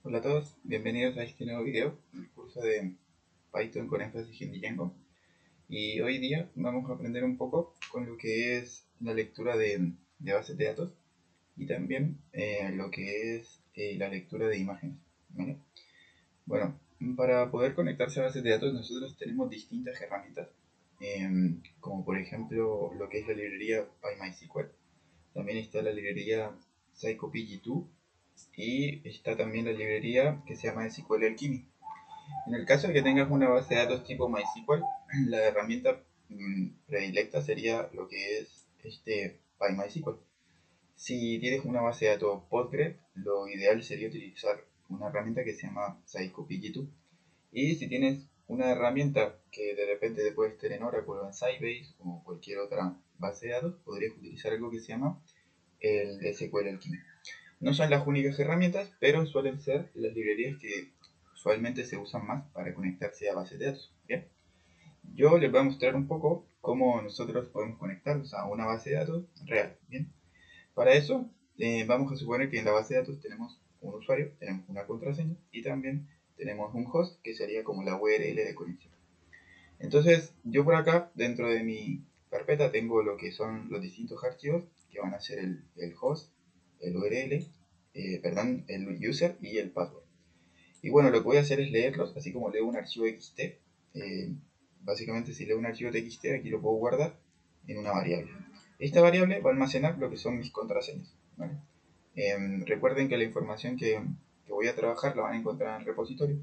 Hola a todos, bienvenidos a este nuevo video, el curso de Python con énfasis en Django. Y hoy día vamos a aprender un poco con lo que es la lectura de bases de datos y también lo que es la lectura de imágenes. ¿Vale? Bueno, para poder conectarse a bases de datos nosotros tenemos distintas herramientas, como por ejemplo lo que es la librería PyMySQL. También está la librería PsychoPG2 y está también la librería que se llama SQL Alchemy. En el caso de que tengas una base de datos tipo MySQL, la herramienta predilecta sería lo que es PyMySQL. Si tienes una base de datos Postgre, lo ideal sería utilizar una herramienta que se llama PsychoPG2. Y si tienes una herramienta que de repente te puedes tener en Oracle o en Sybase o cualquier otra base de datos, podrías utilizar algo que se llama el SQL Alchemy. No son las únicas herramientas, pero suelen ser las librerías que usualmente se usan más para conectarse a bases de datos. Bien, yo les voy a mostrar un poco cómo nosotros podemos conectarnos a una base de datos real. Bien, para eso vamos a suponer que en la base de datos tenemos un usuario, tenemos una contraseña y también tenemos un host que sería como la URL de conexión. Entonces, yo por acá, dentro de mi carpeta, tengo lo que son los distintos archivos que van a ser el host, el URL, perdón, el user y el password. Y bueno, lo que voy a hacer es leerlos, así como leo un archivo TXT. Básicamente, si leo un archivo TXT, aquí lo puedo guardar en una variable. Esta variable va a almacenar lo que son mis contraseñas. ¿Vale? Recuerden que la información que voy a trabajar la van a encontrar en el repositorio.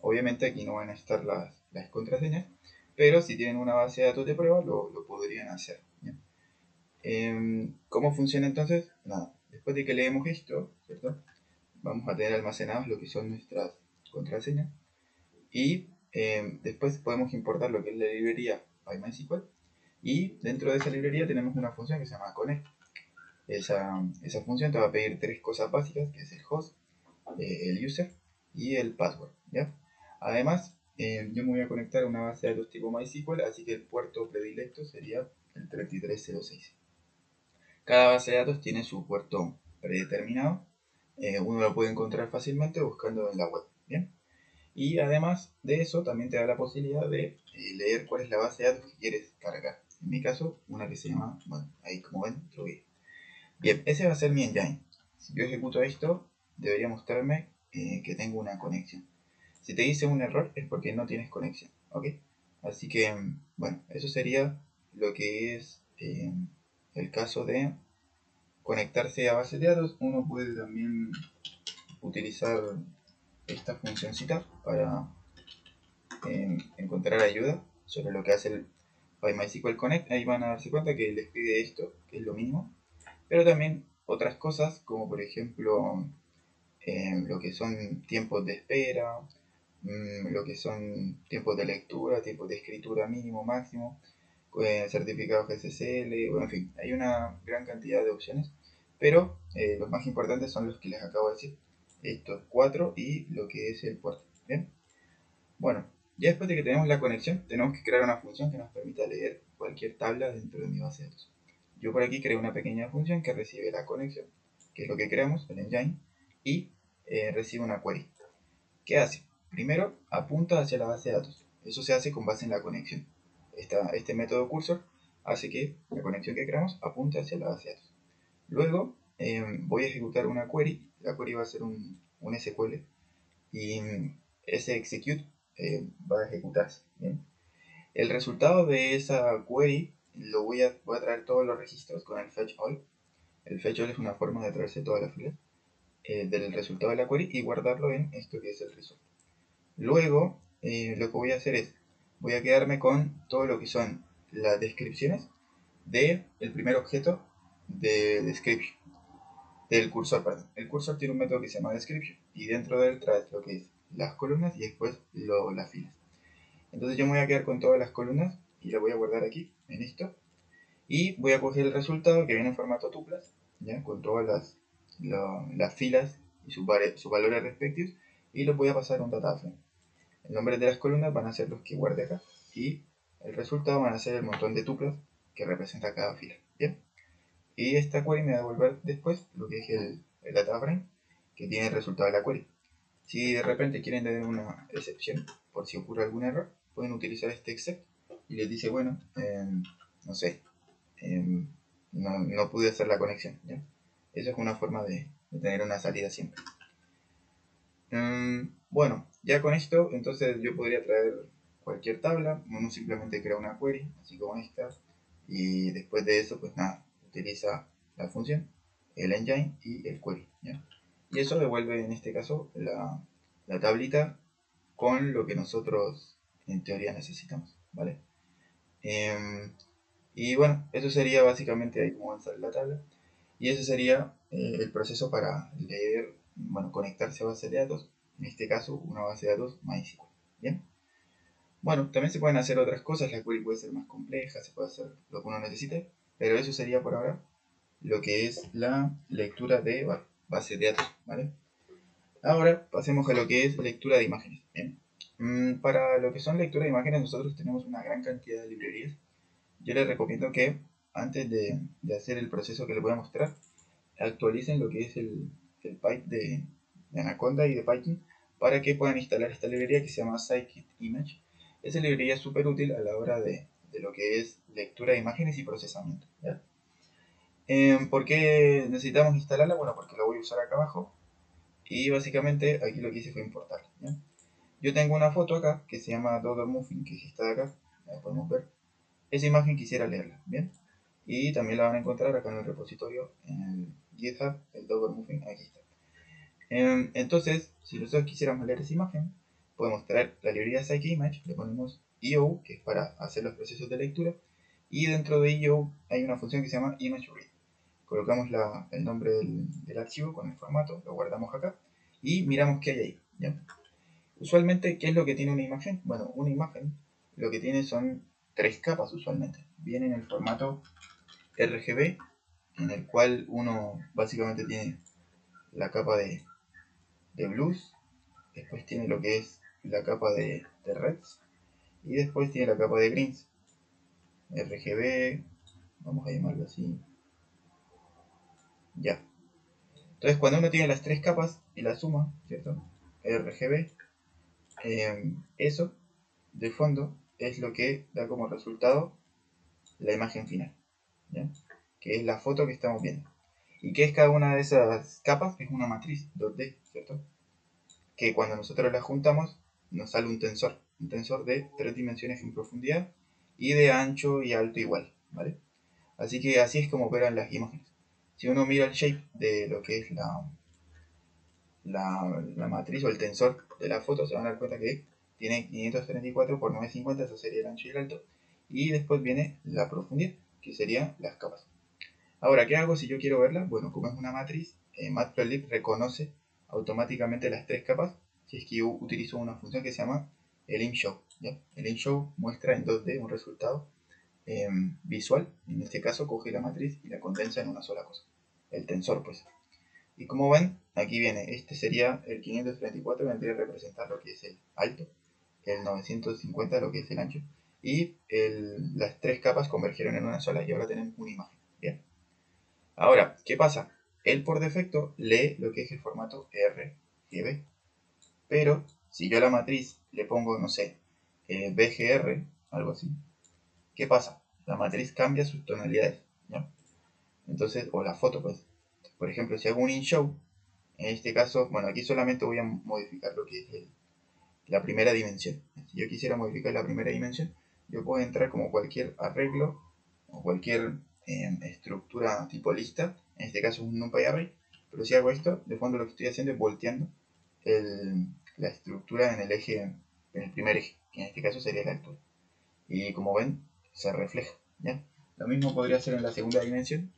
Obviamente aquí no van a estar las contraseñas, pero si tienen una base de datos de prueba lo podrían hacer. ¿Cómo funciona entonces? Nada, después de que leemos esto, ¿cierto? Vamos a tener almacenadas lo que son nuestras contraseñas y después podemos importar lo que es la librería PyMySQL y dentro de esa librería tenemos una función que se llama connect. Esa función te va a pedir tres cosas básicas, que es el host, el user y el password. ¿Ya? Además, yo me voy a conectar a una base de datos tipo MySQL, así que el puerto predilecto sería el 3306. Cada base de datos tiene su puerto predeterminado. Uno lo puede encontrar fácilmente buscando en la web. ¿Bien? Y además de eso, también te da la posibilidad de leer cuál es la base de datos que quieres cargar. En mi caso, una que se llama, bueno, ahí como ven, Ruby. Bien, ese va a ser mi engine. Si yo ejecuto esto, debería mostrarme que tengo una conexión. Si te dice un error es porque no tienes conexión, ¿ok? Así que, bueno, eso sería lo que es el caso de conectarse a bases de datos. Uno puede también utilizar esta funcioncita para encontrar ayuda sobre lo que hace el PyMySQL Connect. Ahí van a darse cuenta que les pide esto, que es lo mismo, pero también otras cosas como por ejemplo lo que son tiempos de espera, lo que son tiempos de lectura, tiempos de escritura mínimo, máximo, certificados SSL, bueno, en fin, hay una gran cantidad de opciones, pero los más importantes son los que les acabo de decir, estos cuatro y lo que es el puerto. Bien, bueno, ya después de que tenemos la conexión, tenemos que crear una función que nos permita leer cualquier tabla dentro de mi base de datos. Yo por aquí creo una pequeña función que recibe la conexión, que es lo que creamos, el engine, y recibe una query. ¿Qué hace? Primero, apunta hacia la base de datos. Eso se hace con base en la conexión. Este método cursor hace que la conexión que creamos apunte hacia la base de datos. Luego, voy a ejecutar una query. La query va a ser un SQL y ese execute va a ejecutarse. ¿Bien? El resultado de esa query voy a traer todos los registros con el fetch all. El fetch all es una forma de traerse todas las filas del resultado de la query y guardarlo en esto que es el result. Luego, lo que voy a hacer es, voy a quedarme con todo lo que son las descripciones del primer objeto de description, del cursor, perdón. El cursor tiene un método que se llama description y dentro de él trae lo que es las columnas y después las filas. Entonces yo me voy a quedar con todas las columnas y las voy a guardar aquí, en esto. Y voy a coger el resultado que viene en formato tuplas, ¿ya? Con todas las filas y sus valores respectivos y los voy a pasar a un data frame. El nombre de las columnas van a ser los que guarde acá y el resultado van a ser el montón de tuplas que representa cada fila. Bien, y esta query me va a devolver después lo que es el data frame que tiene el resultado de la query. Si de repente quieren tener una excepción, por si ocurre algún error, pueden utilizar este except y les dice, bueno, no sé, no pude hacer la conexión, ¿ya? Eso es una forma de tener una salida siempre. Bueno, ya con esto, entonces yo podría traer cualquier tabla, uno simplemente crea una query, así como esta, y después de eso, pues nada, utiliza la función, el engine y el query, ¿ya? Y eso devuelve en este caso la tablita con lo que nosotros en teoría necesitamos, ¿vale? Y bueno, eso sería básicamente ahí cómo avanzar la tabla. Y ese sería el proceso para leer, bueno, conectarse a base de datos, en este caso una base de datos MySQL. Bien. Bueno, también se pueden hacer otras cosas, la query puede ser más compleja, se puede hacer lo que uno necesite, pero eso sería por ahora lo que es la lectura de base de datos, ¿vale? Ahora pasemos a lo que es lectura de imágenes. Bien. Para lo que son lectura de imágenes nosotros tenemos una gran cantidad de librerías. Yo les recomiendo que antes de hacer el proceso que les voy a mostrar, actualicen lo que es el pipe de Anaconda y de Python para que puedan instalar esta librería que se llama scikit-image. Esa librería es súper útil a la hora de lo que es lectura de imágenes y procesamiento, ¿ya? ¿Por qué necesitamos instalarla? Bueno, porque la voy a usar acá abajo y básicamente aquí lo que hice fue importarla, ¿ya? Yo tengo una foto acá que se llama Dogger Muffin, que es esta de acá, la podemos ver. Esa imagen quisiera leerla, ¿bien? Y también la van a encontrar acá en el repositorio, en el GitHub, el Dogger Muffin, aquí está. Entonces, si nosotros quisiéramos leer esa imagen, podemos traer la librería scikit-image, le ponemos EO, que es para hacer los procesos de lectura, y dentro de EO hay una función que se llama ImageRead. Colocamos el nombre del archivo con el formato, lo guardamos acá, y miramos qué hay ahí, ¿ya? Usualmente, ¿qué es lo que tiene una imagen? Bueno, una imagen lo que tiene son 3 capas usualmente. Viene en el formato RGB, en el cual uno básicamente tiene la capa de blues, después tiene lo que es la capa de reds y después tiene la capa de greens. RGB, vamos a llamarlo así. Ya. Entonces cuando uno tiene las 3 capas y la suma, ¿cierto? RGB, eso de fondo es lo que da como resultado la imagen final, ¿ya? Que es la foto que estamos viendo. ¿Y qué es cada una de esas capas? Es una matriz 2D, ¿cierto? Que cuando nosotros la juntamos nos sale un tensor de 3 dimensiones en profundidad y de ancho y alto igual, ¿vale? Así que así es como operan las imágenes. Si uno mira el shape de lo que es la matriz o el tensor de la foto, se van a dar cuenta que tiene 534 por 950, eso sería el ancho y el alto, y después viene la profundidad, que serían las capas. Ahora, ¿qué hago si yo quiero verla? Bueno, como es una matriz, Matplotlib reconoce automáticamente las 3 capas si es que yo utilizo una función que se llama el InShow, ¿ya? El InShow muestra en 2D un resultado visual, en este caso coge la matriz y la condensa en una sola cosa, el tensor pues. Y como ven, aquí viene, este sería el 534, vendría a representar lo que es el alto, el 950 lo que es el ancho, y las 3 capas convergieron en una sola y ahora tenemos una imagen, ¿bien? Ahora, ¿qué pasa? Él por defecto lee lo que es el formato RGB, pero si yo a la matriz le pongo, no sé, BGR, algo así, ¿qué pasa? La matriz cambia sus tonalidades, ¿ya? Entonces, o la foto, pues. Por ejemplo, si hago un InShow, en este caso, bueno, aquí solamente voy a modificar lo que es la primera dimensión. Si yo quisiera modificar la primera dimensión, yo puedo entrar como cualquier arreglo o cualquier estructura tipo lista, en este caso es un NumPy array, pero si hago esto, de fondo lo que estoy haciendo es volteando la estructura en el eje, en el primer eje, que en este caso sería la altura. Y como ven, se refleja, ¿ya? Lo mismo podría hacer en la segunda dimensión.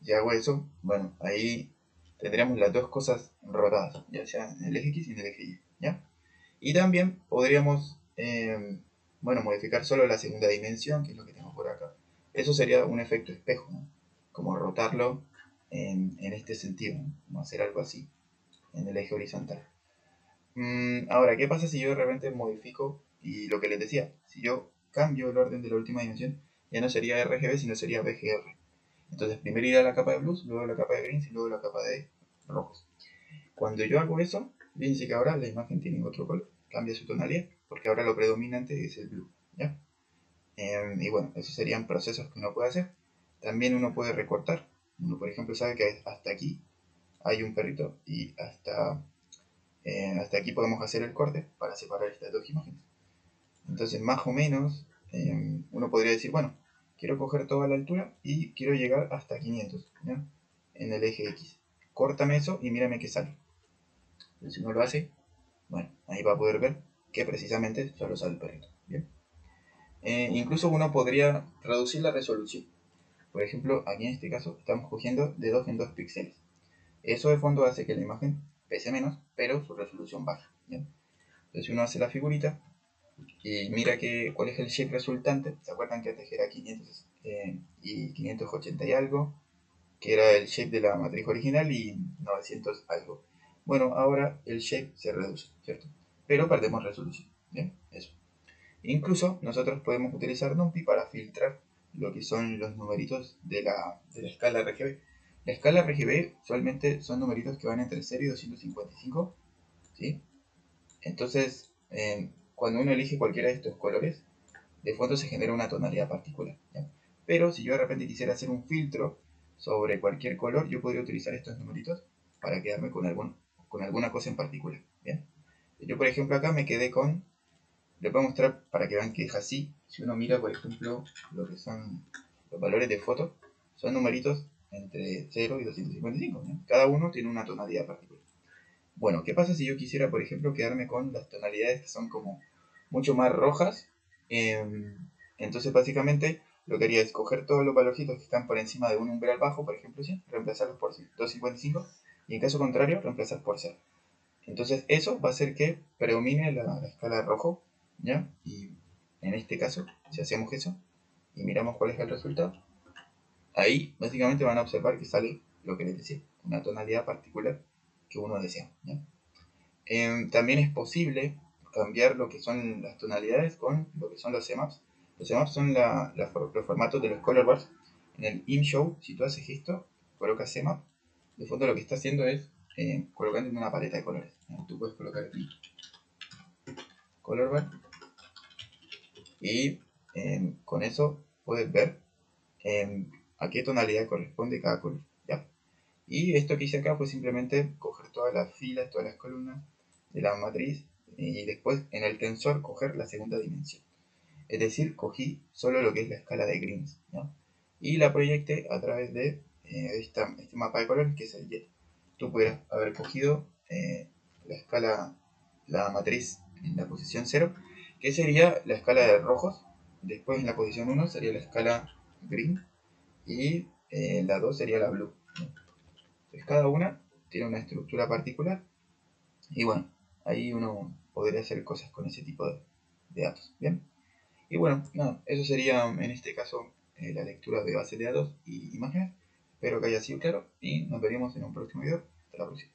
Si hago eso, bueno, ahí tendríamos las dos cosas rotadas, ya sea en el eje X y en el eje Y, ¿ya? Y también podríamos, bueno, modificar solo la segunda dimensión, que es lo que tengo por acá. Eso sería un efecto espejo, ¿no? Como rotarlo en este sentido, ¿no? Como hacer algo así en el eje horizontal. Ahora, ¿qué pasa si yo de repente modifico y lo que les decía? Si yo cambio el orden de la última dimensión, ya no sería RGB, sino sería BGR. Entonces, primero irá la capa de blues, luego la capa de greens y luego la capa de rojos. Cuando yo hago eso, fíjense que ahora la imagen tiene otro color, cambia su tonalidad, porque ahora lo predominante es el blue, ¿ya? Y bueno, esos serían procesos que uno puede hacer. También uno puede recortar. Uno, por ejemplo, sabe que hasta aquí hay un perrito y hasta aquí podemos hacer el corte para separar estas dos imágenes. Entonces, más o menos, uno podría decir, bueno, quiero coger toda la altura y quiero llegar hasta 500, ¿ya? En el eje X. Córtame eso y mírame qué sale. Entonces, si uno lo hace, bueno, ahí va a poder ver que precisamente solo sale el perrito. ¿Bien? Incluso uno podría reducir la resolución. Por ejemplo, aquí en este caso estamos cogiendo de 2 en 2 píxeles. Eso de fondo hace que la imagen pese menos, pero su resolución baja. ¿Bien? Entonces uno hace la figurita y mira cuál es el shape resultante. ¿Se acuerdan que antes era 500 y 580 y algo? Que era el shape de la matriz original y 900 algo. Bueno, ahora el shape se reduce, ¿cierto? Pero perdemos resolución. ¿Bien? Eso. Incluso nosotros podemos utilizar NumPy para filtrar lo que son los numeritos de la escala RGB. La escala RGB usualmente son numeritos que van entre 0 y 255, ¿sí? Entonces, cuando uno elige cualquiera de estos colores, de fondo se genera una tonalidad particular, ¿ya? Pero si yo de repente quisiera hacer un filtro sobre cualquier color, yo podría utilizar estos numeritos para quedarme con alguna cosa en particular, ¿bien? Yo, por ejemplo, acá me quedé con... Les voy a mostrar para que vean que es así. Si uno mira, por ejemplo, lo que son los valores de foto, son numeritos entre 0 y 255, ¿no? Cada uno tiene una tonalidad particular. Bueno, ¿qué pasa si yo quisiera, por ejemplo, quedarme con las tonalidades que son como mucho más rojas? Entonces, básicamente, lo que haría es coger todos los valorcitos que están por encima de un umbral bajo, por ejemplo, ¿sí? Reemplazarlos por 255, y en caso contrario, reemplazar por 0. Entonces, eso va a hacer que predomine la escala rojo, ¿ya? Y en este caso, si hacemos eso y miramos cuál es el resultado, ahí básicamente van a observar que sale lo que les decía, una tonalidad particular que uno desea, ¿ya? También es posible cambiar lo que son las tonalidades con lo que son los CMAPs. Los CMAPs son los formatos de los color bars. En el InShow, si tú haces esto, colocas CMAP, de fondo lo que está haciendo es colocando en una paleta de colores. Tú puedes colocar aquí color bar y con eso puedes ver a qué tonalidad corresponde cada color, ¿ya? Y esto que hice acá fue simplemente coger todas las filas, todas las columnas de la matriz y después en el tensor coger la segunda dimensión. Es decir, cogí solo lo que es la escala de Greens, ¿ya? Y la proyecté a través de este mapa de colores que es el jet. Tú pudieras haber cogido la escala, la matriz en la posición 0, que sería la escala de rojos. Después en la posición 1 sería la escala green y la 2 sería la blue, ¿no? Entonces cada una tiene una estructura particular y bueno, ahí uno podría hacer cosas con ese tipo de datos. Bien, y bueno, nada, eso sería en este caso la lectura de bases de datos y imágenes. Espero que haya sido claro y nos veremos en un próximo video. Hasta la próxima.